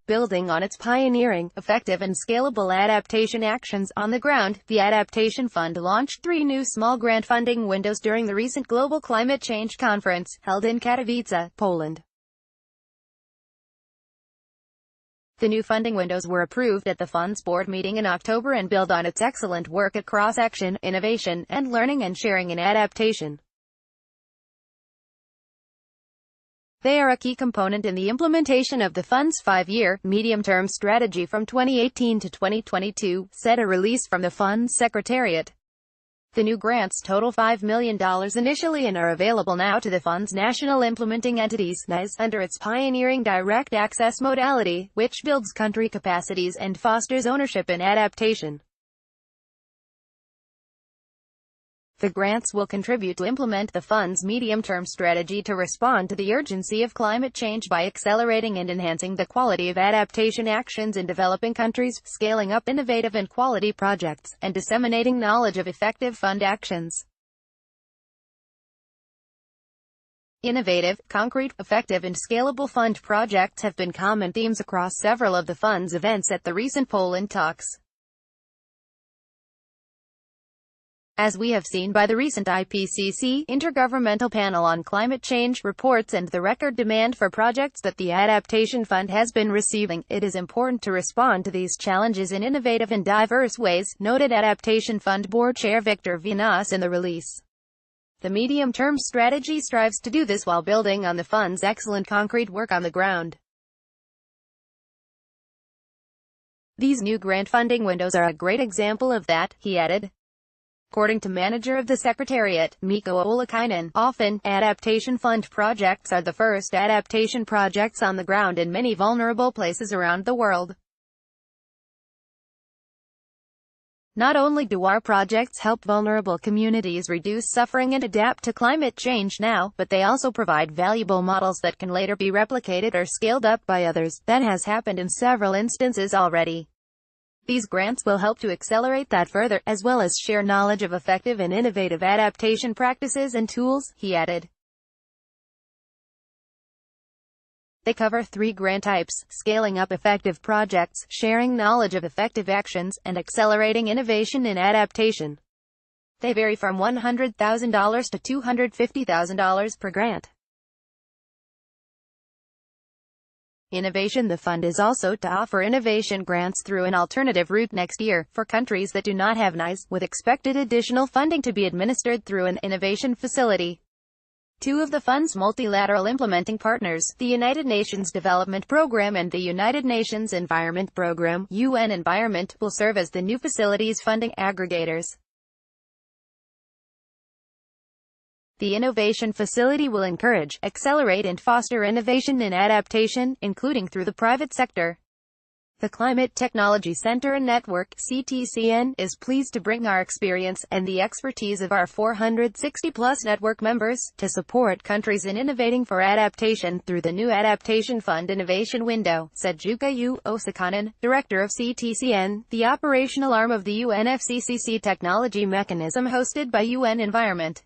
building on its pioneering, effective and scalable adaptation actions on the ground. The Adaptation Fund launched 3 new small grant funding windows during the recent Global Climate Change Conference, held in Katowice, Poland. The new funding windows were approved at the Fund's board meeting in October and build on its excellent work at cross-action, innovation, and learning and sharing in adaptation. They are a key component in the implementation of the Fund's 5-year, medium-term strategy from 2018 to 2022, said a release from the Fund's Secretariat. The new grants total $5 million initially and are available now to the Fund's national implementing entities (NICE) under its pioneering direct access modality, which builds country capacities and fosters ownership in adaptation. The grants will contribute to implement the Fund's medium-term strategy to respond to the urgency of climate change by accelerating and enhancing the quality of adaptation actions in developing countries, scaling up innovative and quality projects, and disseminating knowledge of effective Fund actions. Innovative, concrete, effective and scalable Fund projects have been common themes across several of the Fund's events at the recent Poland talks. As we have seen by the recent IPCC Intergovernmental Panel on Climate Change reports and the record demand for projects that the Adaptation Fund has been receiving, it is important to respond to these challenges in innovative and diverse ways, noted Adaptation Fund Board Chair Victor Vinas in the release. The medium-term strategy strives to do this while building on the Fund's excellent concrete work on the ground. These new grant funding windows are a great example of that, he added. According to manager of the Secretariat, Mikko Oulakainen, often, Adaptation Fund projects are the first adaptation projects on the ground in many vulnerable places around the world. Not only do our projects help vulnerable communities reduce suffering and adapt to climate change now, but they also provide valuable models that can later be replicated or scaled up by others. That has happened in several instances already. These grants will help to accelerate that further, as well as share knowledge of effective and innovative adaptation practices and tools, he added. They cover 3 grant types: scaling up effective projects, sharing knowledge of effective actions, and accelerating innovation in adaptation. They vary from $100,000 to $250,000 per grant. Innovation. The fund is also to offer innovation grants through an alternative route next year, for countries that do not have NICE, with expected additional funding to be administered through an innovation facility. 2 of the fund's multilateral implementing partners, the United Nations Development Programme and the United Nations Environment Programme (UN Environment), will serve as the new facility's funding aggregators. The Innovation Facility will encourage, accelerate and foster innovation in adaptation, including through the private sector. The Climate Technology Center and Network (CTCN) is pleased to bring our experience, and the expertise of our 460-plus network members, to support countries in innovating for adaptation through the new Adaptation Fund Innovation Window, said Jukka Osakainen, director of CTCN, the operational arm of the UNFCCC technology mechanism hosted by UN Environment.